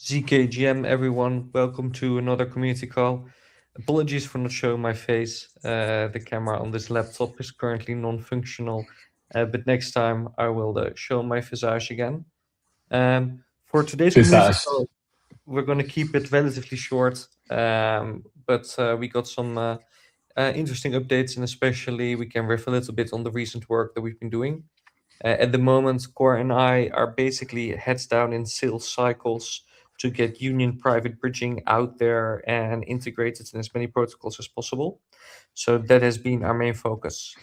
ZKGM, everyone. Welcome to another community call. Apologies for not showing my face. The camera on this laptop is currently non-functional, but next time I will show my visage again. For today's community Visage. call, we're going to keep it relatively short, but we got some interesting updates, and especially we can riff a little bit on the recent work that we've been doing. At the moment, Core and I are basically heads down in sales cycles to get Union private bridging out there and integrated in as many protocols as possible. So that has been our main focus.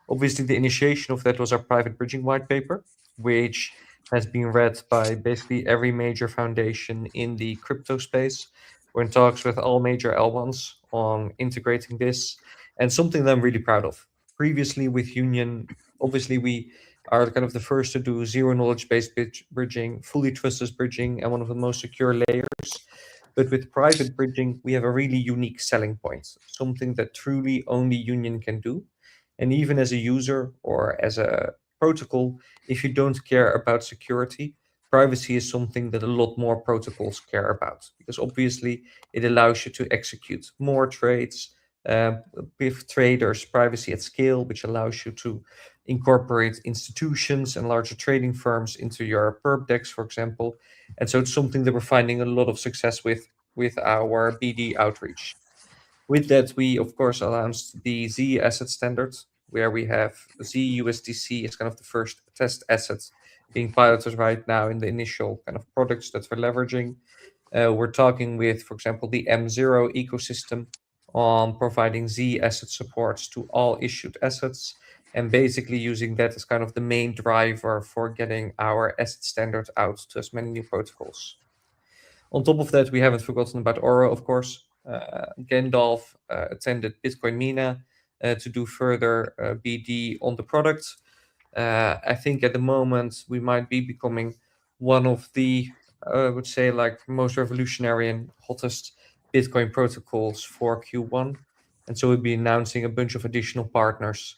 Obviously, the initiation of that was our private bridging white paper, which has been read by basically every major foundation in the crypto space. We're in talks with all major L1s on integrating this, and something that I'm really proud of. Previously, with Union, obviously, we are kind of the first to do zero knowledge based bridging, fully trustless bridging, and one of the most secure layers. But with private bridging, we have a really unique selling point, something that truly only Union can do. And even as a user or as a protocol, if you don't care about security, privacy is something that a lot more protocols care about, because obviously it allows you to execute more trades, give traders privacy at scale, which allows you to incorporate institutions and larger trading firms into your perp decks, for example. And so it's something that we're finding a lot of success with our BD outreach. With that, we of course announced the Z asset standard, where we have Z USDC as kind of the first test asset being piloted right now in the initial kind of products that we're leveraging. We're talking with, for example, the M0 ecosystem on providing Z asset supports to all issued assets, and basically using that as kind of the main driver for getting our asset standard out to as many new protocols. On top of that, we haven't forgotten about Oro, of course. Gandalf attended Bitcoin Mina to do further BD on the product. I think at the moment we might be becoming one of the, I would say, like most revolutionary and hottest Bitcoin protocols for Q1. And so we'll be announcing a bunch of additional partners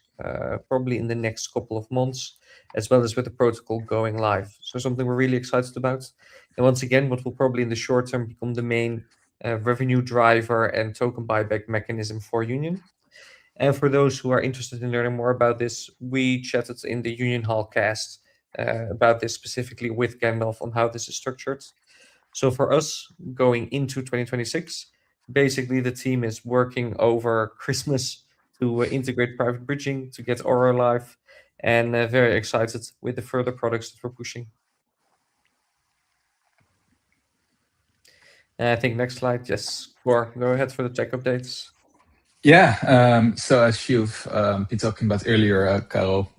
probably in the next couple of months, as well as with the protocol going live. So something we're really excited about. And once again, what will probably in the short term become the main revenue driver and token buyback mechanism for Union. And for those who are interested in learning more about this, we chatted in the Union Hall cast about this specifically with Gandalf on how this is structured. So for us going into 2026, basically the team is working over Christmas to integrate private bridging to get Aura live, and very excited with the further products that we're pushing. I think next slide, yes, Cor, go ahead for the tech updates. Yeah, so as you've been talking about earlier, Karel,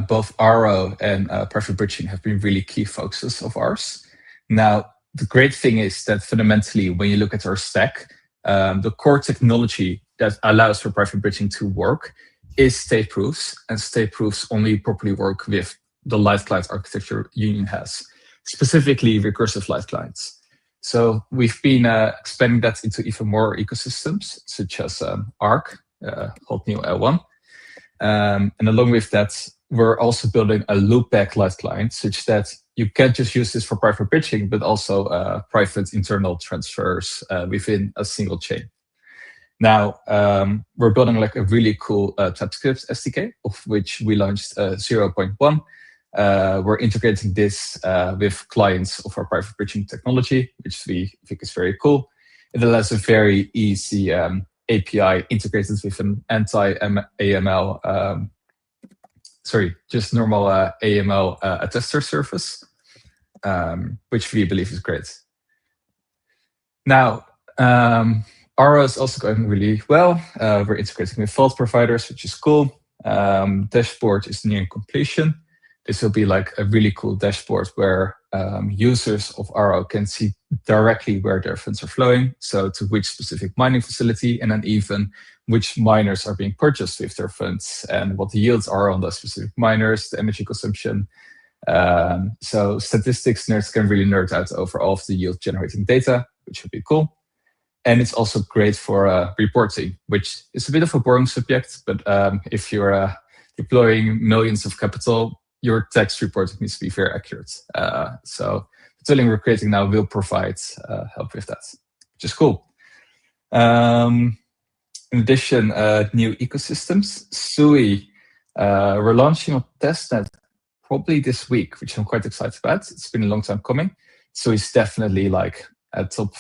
both Aro and private bridging have been really key focuses of ours. Now, the great thing is that fundamentally, when you look at our stack, the core technology that allows for private bridging to work is state proofs, and state proofs only properly work with the light client architecture Union has, specifically recursive light clients. So we've been expanding that into even more ecosystems, such as Arc, hot new L1. And along with that, we're also building a loopback light client, such that you can't just use this for private bridging, but also private internal transfers within a single chain. Now, we're building like a really cool TypeScript SDK, of which we launched 0.1. We're integrating this with clients of our private bridging technology, which we think is very cool. It allows a very easy API integrated with an anti-AML, just normal AML attester service, which we believe is great. Now, Aura is also going really well. We're integrating with vault providers, which is cool. Dashboard is near completion. This will be like a really cool dashboard where users of Aro can see directly where their funds are flowing, so to which specific mining facility, and then even which miners are being purchased with their funds and what the yields are on those specific miners, the energy consumption. So statistics nerds can really nerd out over all of the yield generating data, which would be cool. And it's also great for reporting, which is a bit of a boring subject, but if you're deploying millions of capital, your tax reporting needs to be very accurate. So tooling we're creating now will provide help with that, which is cool. In addition, new ecosystems. Sui, we're launching on testnet probably this week, which I'm quite excited about. It's been a long time coming. Sui is definitely like at top,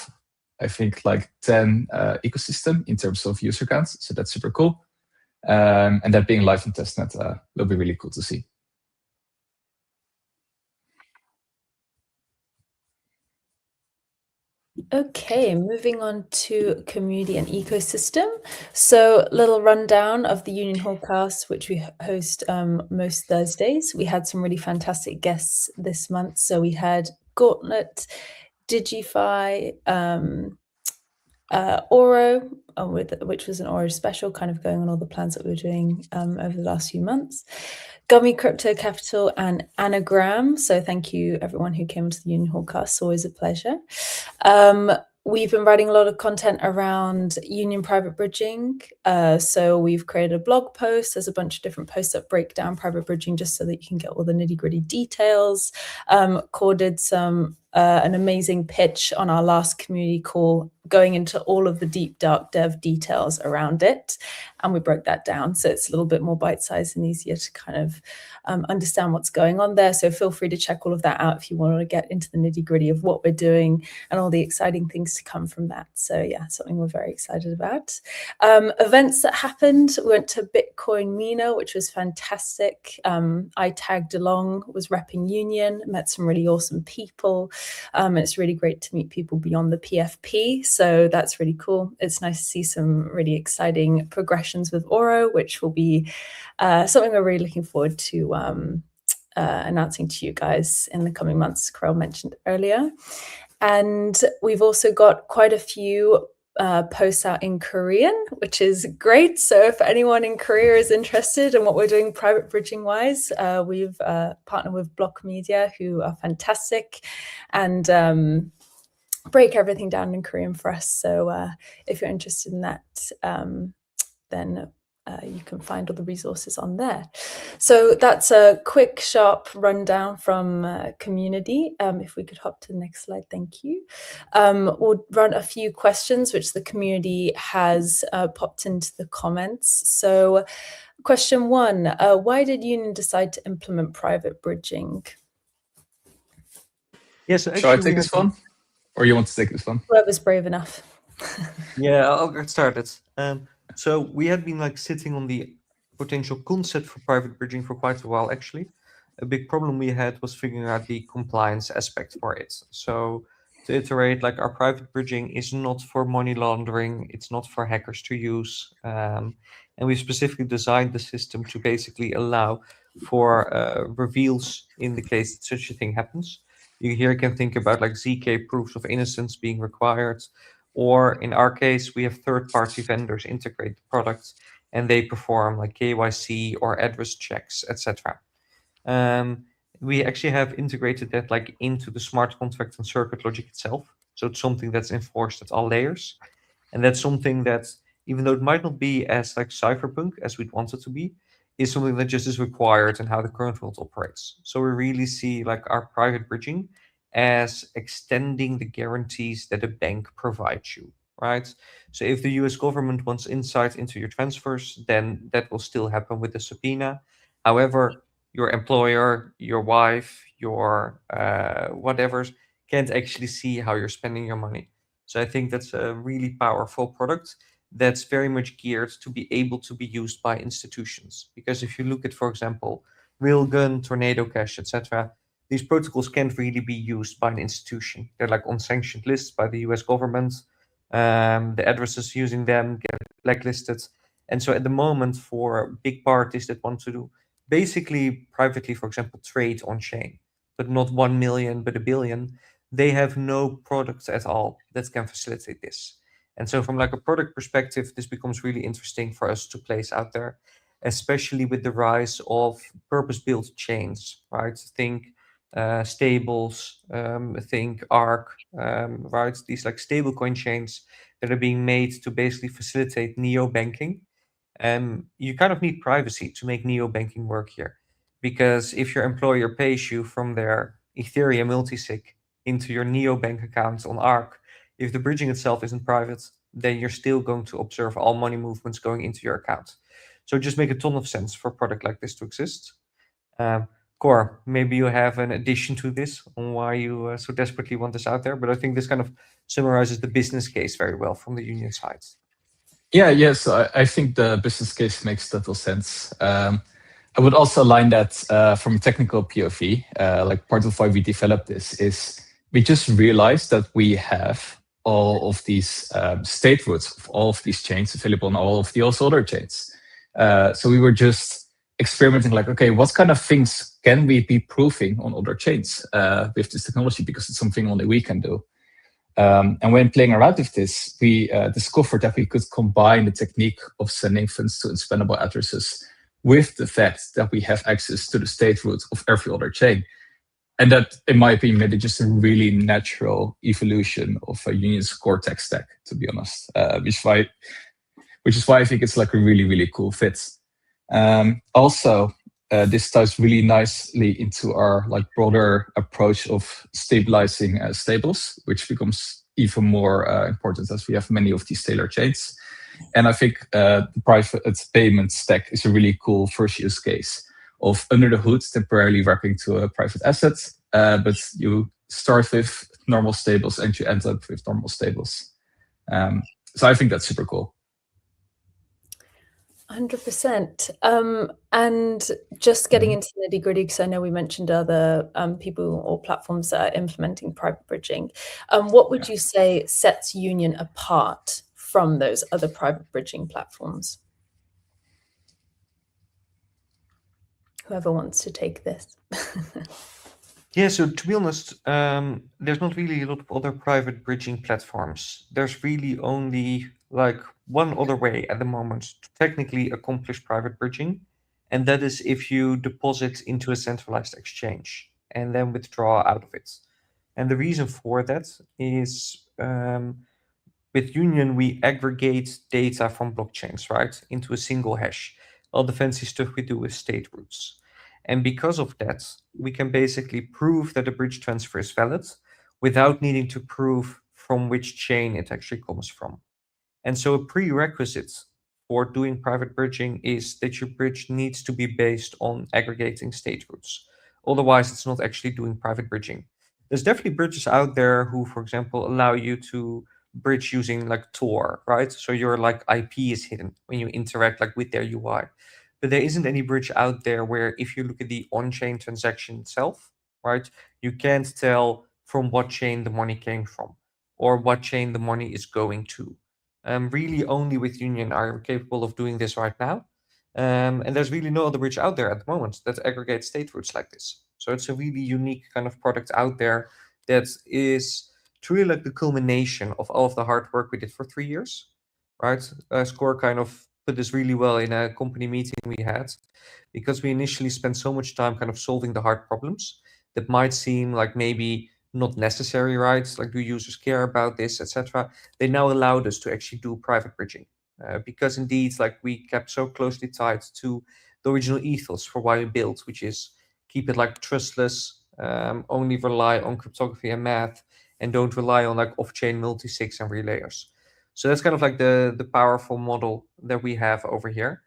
I think, like 10 ecosystem in terms of user counts. So that's super cool. And that being live on testnet will be really cool to see. Okay, moving on to community and ecosystem. So, little rundown of the Union Hall cast, which we host most Thursdays. We had some really fantastic guests this month. So we had Gauntlet, Digify, Oro, which was an Oro special, kind of going on all the plans that we were doing over the last few months. Gummy Crypto Capital and Anagram. So thank you everyone who came to the Union Hall cast. It's always a pleasure. We've been writing a lot of content around Union private bridging. So we've created a blog post. There's a bunch of different posts that break down private bridging just so that you can get all the nitty-gritty details. Core did an amazing pitch on our last community call, going into all of the deep, dark dev details around it. And we broke that down. So it's a little bit more bite-sized and easier to kind of understand what's going on there. So feel free to check all of that out if you want to get into the nitty-gritty of what we're doing and all the exciting things to come from that. So yeah, something we're very excited about. Events that happened, we went to Bitcoin MENA, which was fantastic. I tagged along, was repping Union, met some really awesome people. And it's really great to meet people beyond the PFP. So that's really cool. It's nice to see some really exciting progressions with Oro, which will be something we're really looking forward to announcing to you guys in the coming months, Carol mentioned earlier. And we've also got quite a few posts out in Korean, which is great. So if anyone in Korea is interested in what we're doing private bridging wise, we've partnered with Block Media, who are fantastic and break everything down in Korean for us. So if you're interested in that, then you can find all the resources on there. So that's a quick, sharp rundown from community. If we could hop to the next slide, thank you. We'll run a few questions which the community has popped into the comments. So question 1, why did Union decide to implement private bridging? Yes, yeah, so shall I take this one? Or you want to take this one? Whoever's brave enough. Yeah, I'll get started. So we had been like sitting on the potential concept for private bridging for quite a while, actually. A big problem we had was figuring out the compliance aspect for it. So to iterate, like our private bridging is not for money laundering, it's not for hackers to use. And we specifically designed the system to basically allow for reveals in the case that such a thing happens. You here can think about like ZK proofs of innocence being required, or in our case, we have third-party vendors integrate the product and they perform like KYC or address checks, etc. We actually have integrated that like into the smart contract and circuit logic itself. So it's something that's enforced at all layers. And that's something that, even though it might not be as like cypherpunk as we'd want it to be, is something that just is required in how the current world operates. So we really see like our private bridging as extending the guarantees that a bank provides you, right? So if the US government wants insight into your transfers, then that will still happen with the subpoena. However, your employer, your wife, your whatever can't actually see how you're spending your money. So I think that's a really powerful product that's very much geared to be able to be used by institutions. Because if you look at, for example, Railgun, Tornado Cash, etc., these protocols can't really be used by an institution. They're like on sanctioned lists by the US government. The addresses using them get blacklisted. And so at the moment, for big parties that want to do basically privately, for example, trade on chain, but not 1 million, but 1 billion, they have no products at all that can facilitate this. And so from like a product perspective, this becomes really interesting for us to place out there, especially with the rise of purpose-built chains, right? Think stables, think ARC, right? These like stablecoin chains that are being made to basically facilitate neo-banking. You kind of need privacy to make neo-banking work here. Because if your employer pays you from their Ethereum multisig, into your neobank account on Arc, if the bridging itself isn't private, then you're still going to observe all money movements going into your account. So it just makes a ton of sense for a product like this to exist. Cor, maybe you have an addition to this on why you so desperately want this out there, but I think this kind of summarizes the business case very well from the Union side. Yes, I think the business case makes total sense. I would also align that from a technical POV, like part of why we developed this is we just realized that we have all of these state roots of all of these chains available on all of the also other chains. So we were just experimenting like, okay, what kind of things can we be proving on other chains with this technology, because it's something only we can do. And when playing around with this, we discovered that we could combine the technique of sending funds to unspendable addresses with the fact that we have access to the state root of every other chain. And that, in my opinion, made it just a really natural evolution of a Union's core tech stack, to be honest, which is why I think it's like a really, really cool fit. Also, this ties really nicely into our like broader approach of stabilizing stables, which becomes even more important as we have many of these Taylor chains. And I think the private payment stack is a really cool first use case of under the hood temporarily wrapping to a private asset, but you start with normal stables and you end up with normal stables. So I think that's super cool. 100%. And just getting into the nitty-gritty, because I know we mentioned other people or platforms that are implementing private bridging. What would you say sets Union apart from those other private bridging platforms? Whoever wants to take this. Yeah, so to be honest, there's not really a lot of other private bridging platforms. There's really only like one other way at the moment to technically accomplish private bridging, and that is if you deposit into a centralized exchange and then withdraw out of it. And the reason for that is with Union, we aggregate data from blockchains, right, into a single hash. All the fancy stuff we do with state roots. And because of that, we can basically prove that a bridge transfer is valid without needing to prove from which chain it actually comes from. And so a prerequisite for doing private bridging is that your bridge needs to be based on aggregating state roots. Otherwise, it's not actually doing private bridging. There's definitely bridges out there who, for example, allow you to bridge using like Tor, right? So your like IP is hidden when you interact like with their UI. But there isn't any bridge out there where if you look at the on-chain transaction itself, right, you can't tell from what chain the money came from or what chain the money is going to. Really only with Union are we capable of doing this right now. And there's really no other bridge out there at the moment that aggregates state roots like this. So it's a really unique kind of product out there that is truly like the culmination of all of the hard work we did for 3 years, right? Score kind of put this really well in a company meeting we had, because we initially spent so much time kind of solving the hard problems that might seem like maybe not necessary, right? Like, do users care about this, etc. They now allowed us to actually do private bridging because indeed, like we kept so closely tied to the original ethos for why we built, which is keep it like trustless, only rely on cryptography and math, and don't rely on like off-chain multi-sigs and relayers. So that's kind of like the powerful model that we have over here.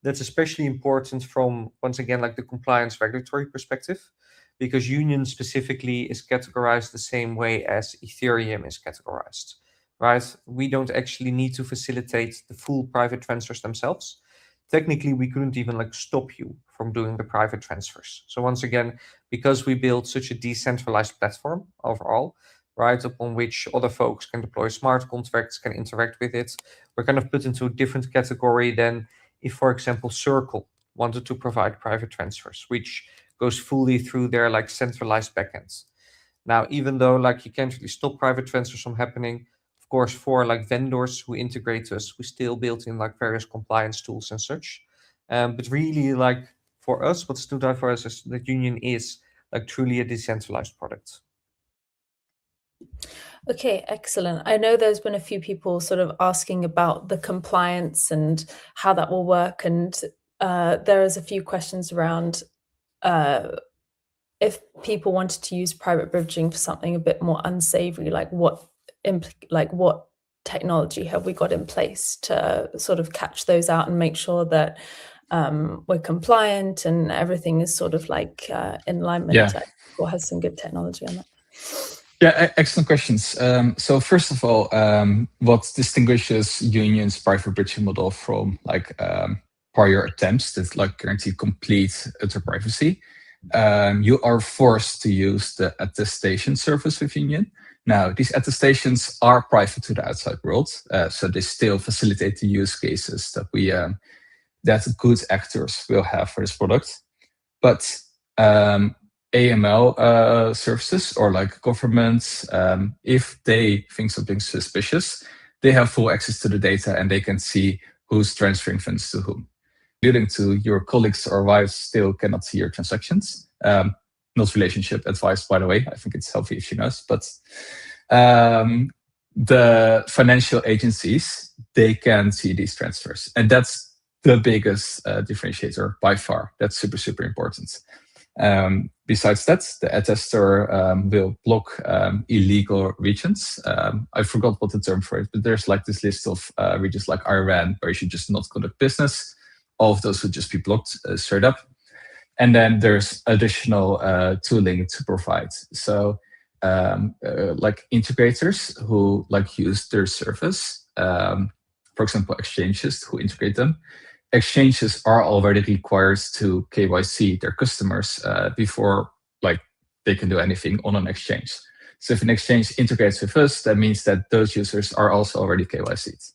That's especially important from, once again, like the compliance regulatory perspective, because Union specifically is categorized the same way as Ethereum is categorized, right? We don't actually need to facilitate the full private transfers themselves. Technically, we couldn't even like stop you from doing the private transfers. So once again, because we built such a decentralized platform overall, right, upon which other folks can deploy smart contracts, can interact with it, we're kind of put into a different category than if, for example, Circle wanted to provide private transfers, which goes fully through their like centralized backends. Now, even though like you can't really stop private transfers from happening, of course, for like vendors who integrate to us, we still built in like various compliance tools and such. But really, like for us, what stood out for us is that Union is like truly a decentralized product. Okay, excellent. I know there's been a few people sort of asking about the compliance and how that will work, and there is a few questions around if people wanted to use private bridging for something a bit more unsavory, like what technology have we got in place to sort of catch those out and make sure that we're compliant and everything is sort of like in alignment, or has some good technology on that? Yeah, excellent questions. So first of all, what distinguishes Union's private bridging model from like prior attempts that like guarantee complete utter privacy, you are forced to use the attestation service with Union. Now, these attestations are private to the outside world, so they still facilitate the use cases that we that good actors will have for this product. But AML services or like governments, if they think something's suspicious, they have full access to the data and they can see who's transferring funds to whom. Alluding to your colleagues or wives still cannot see your transactions. Not relationship advice, by the way. I think it's healthy if she knows. But the financial agencies, they can see these transfers. And that's the biggest differentiator by far. That's super, super important. Besides that, the attester will block illegal regions. I forgot what the term for it, but there's like this list of regions like Iran where you should just not conduct business. All of those would just be blocked straight up. And then there's additional tooling to provide. So like integrators who like use their service, for example, exchanges who integrate them. Exchanges are already required to KYC their customers before like they can do anything on an exchange. So if an exchange integrates with us, that means that those users are also already KYC'd.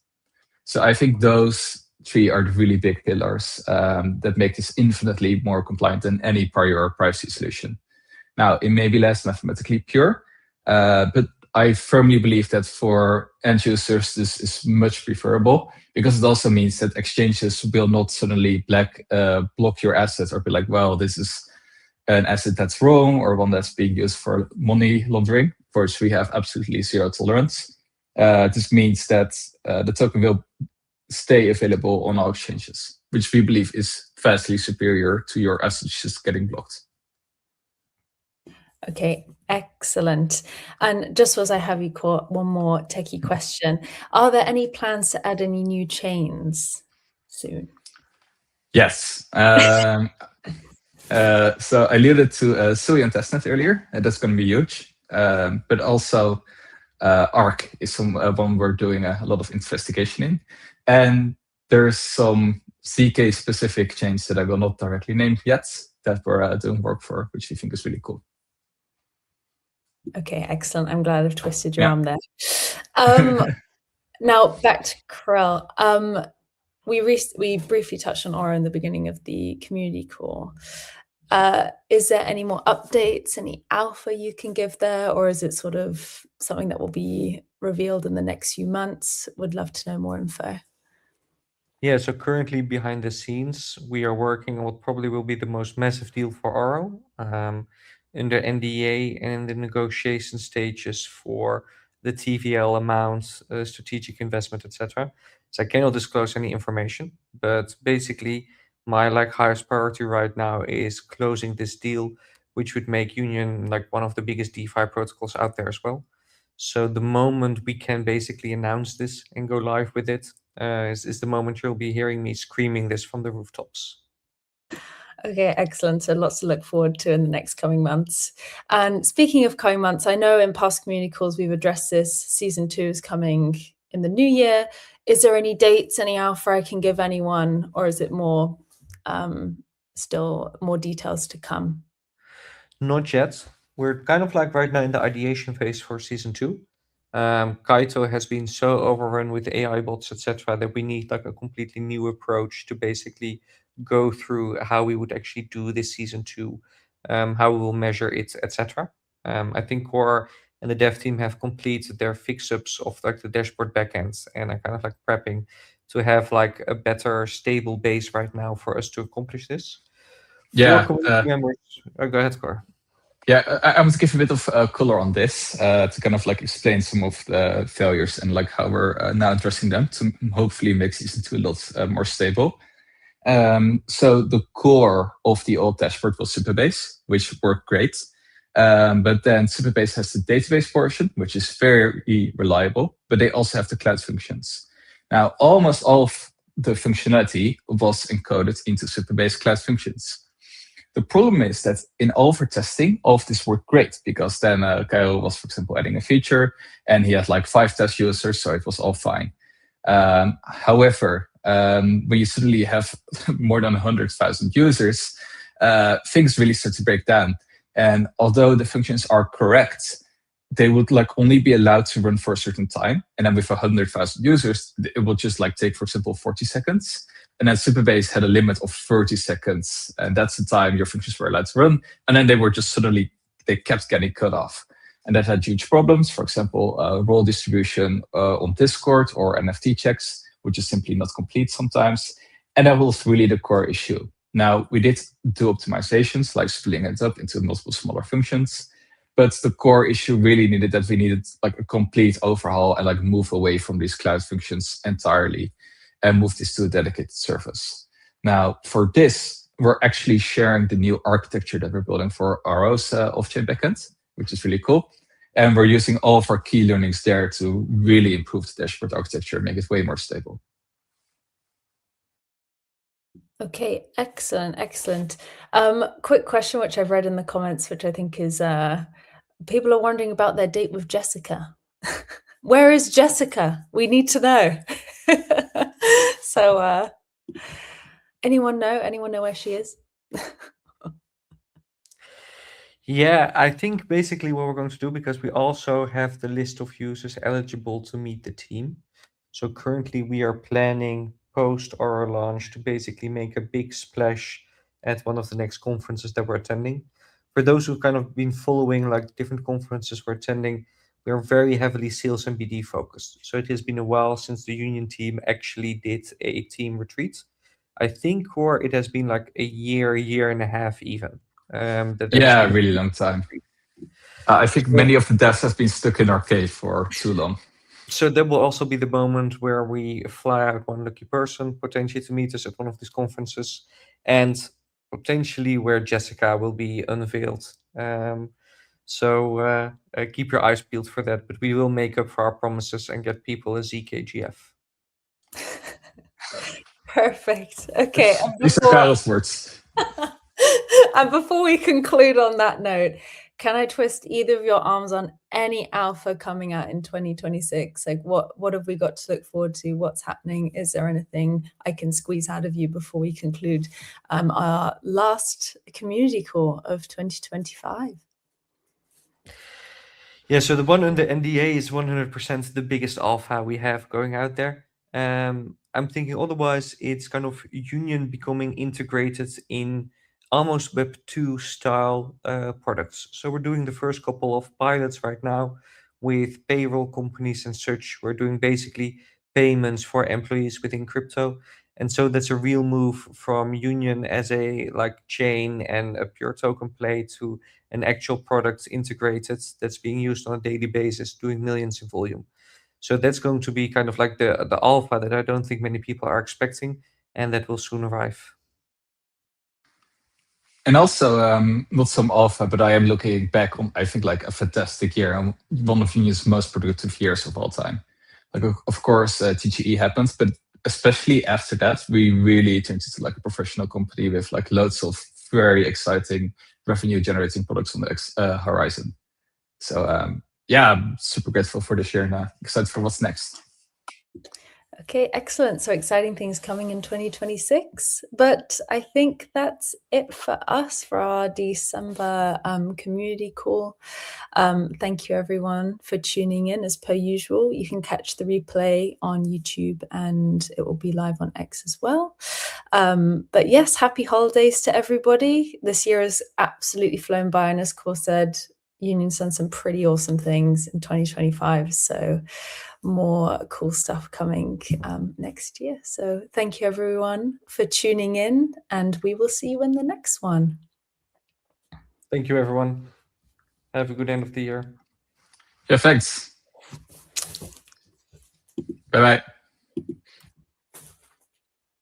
So I think those three are the really big pillars that make this infinitely more compliant than any prior privacy solution. Now, it may be less mathematically pure, but I firmly believe that for end users, this is much preferable because it also means that exchanges will not suddenly block your assets or be like, well, this is an asset that's wrong or one that's being used for money laundering, for which we have absolutely zero tolerance. This means that the token will stay available on our exchanges, which we believe is vastly superior to your assets just getting blocked. Okay, excellent. And just as I have you caught, one more techie question. Are there any plans to add any new chains soon? Yes. So I alluded to Sui and testnet earlier, and that's going to be huge. But also Arc is one we're doing a lot of investigation in. And there's some ZK specific chains that I will not directly name yet that we're doing work for, which we think is really cool. Okay, excellent. I'm glad I've twisted your arm there. Now back to Karel. We briefly touched on Aura in the beginning of the community call. Is there any more updates, any alpha you can give there, or is it sort of something that will be revealed in the next few months? Would love to know more info. Yeah, so currently behind the scenes, we are working on what probably will be the most massive deal for Aro, under NDA and in the negotiation stages for the TVL amount, strategic investment, etc. So I cannot disclose any information, but basically my highest priority right now is closing this deal, which would make Union like one of the biggest DeFi protocols out there as well. So the moment we can basically announce this and go live with it is the moment you'll be hearing me screaming this from the rooftops. Okay, excellent. So lots to look forward to in the next coming months. And speaking of coming months, I know in past community calls we've addressed this. Season 2 is coming in the new year. Is there any dates, any alpha I can give anyone, or is it more still more details to come? Not yet. We're kind of like right now in the ideation phase for season 2. Kaito has been so overrun with AI bots, etc., that we need like a completely new approach to basically go through how we would actually do this season 2, how we will measure it, etc. I think Core and the dev team have completed their fix-ups of like the dashboard backends and are kind of like prepping to have like a better stable base right now for us to accomplish this. Yeah. Members, go ahead, Core. Yeah, I want to give a bit of color on this to kind of like explain some of the failures and like how we're now addressing them to hopefully make season 2 a lot more stable. So the core of the old dashboard was Supabase, which worked great. But then Supabase has the database portion, which is very reliable, but they also have the cloud functions. Now, almost all of the functionality was encoded into Supabase cloud functions. The problem is that in alpha testing, all of this worked great because then Kyle was, for example, adding a feature and he had like 5 test users, so it was all fine. However, when you suddenly have more than 100,000 users, things really start to break down. And although the functions are correct, they would like only be allowed to run for a certain time. And then with 100,000 users, it will just like take, for example, 40 seconds. And then Supabase had a limit of 30 seconds. And that's the time your functions were allowed to run. And then they were just suddenly, they kept getting cut off. And that had huge problems. For example, role distribution on Discord or NFT checks, which is simply not complete sometimes. And that was really the core issue. Now, we did do optimizations, like splitting it up into multiple smaller functions. But the core issue really needed like a complete overhaul and like move away from these cloud functions entirely and move this to a dedicated service. Now, for this, we're actually sharing the new architecture that we're building for RO's off-chain backend, which is really cool. And we're using all of our key learnings there to really improve the dashboard architecture and make it way more stable. Okay, excellent, excellent. Quick question, which I've read in the comments, which I think is people are wondering about their date with Jessica. Where is Jessica? We need to know. So, anyone know? Anyone know where she is? Yeah, I think basically what we're going to do, because we also have the list of users eligible to meet the team. So currently we are planning post our launch to basically make a big splash at one of the next conferences that we're attending. For those who've kind of been following like different conferences we're attending, we are very heavily sales and BD focused. So it has been a while since the Union team actually did a team retreat. I think, or it has been like a year and a half even. Yeah, really long time. I think many of the devs have been stuck in arcade for too long. So that will also be the moment where we fly out one lucky person, potentially to meet us at one of these conferences, and potentially where Jessica will be unveiled. So keep your eyes peeled for that, but we will make up for our promises and get people a ZKGF. Perfect. Okay. These are Carol's words. And before we conclude on that note, can I twist either of your arms on any alpha coming out in 2026? Like what have we got to look forward to? What's happening? Is there anything I can squeeze out of you before we conclude our last community call of 2025? Yeah, so the one under NDA is 100% the biggest alpha we have going out there. I'm thinking otherwise it's kind of Union becoming integrated in almost Web 2 style products. So we're doing the first couple of pilots right now with payroll companies and such. We're doing basically payments for employees within crypto. And so that's a real move from Union as a like chain and a pure token play to an actual product integrated that's being used on a daily basis, doing millions in volume. So that's going to be kind of like the alpha that I don't think many people are expecting, and that will soon arrive. And also, not some alpha, but I am looking back on, I think, like a fantastic year and one of Union's most productive years of all time. Like, of course, TGE happens, but especially after that, we really turned into like a professional company with like loads of very exciting revenue-generating products on the horizon. So, yeah, I'm super grateful for this year and excited for what's next. Okay, excellent. So exciting things coming in 2026. But I think that's it for us for our December community call. Thank you, everyone, for tuning in. As per usual, you can catch the replay on YouTube and it will be live on X as well. But yes, happy holidays to everybody. This year has absolutely flown by. And as Core said, Union's done some pretty awesome things in 2025. So more cool stuff coming next year. So thank you everyone for tuning in and we will see you in the next one. Thank you everyone. Have a good end of the year. Yeah, thanks. Bye-bye.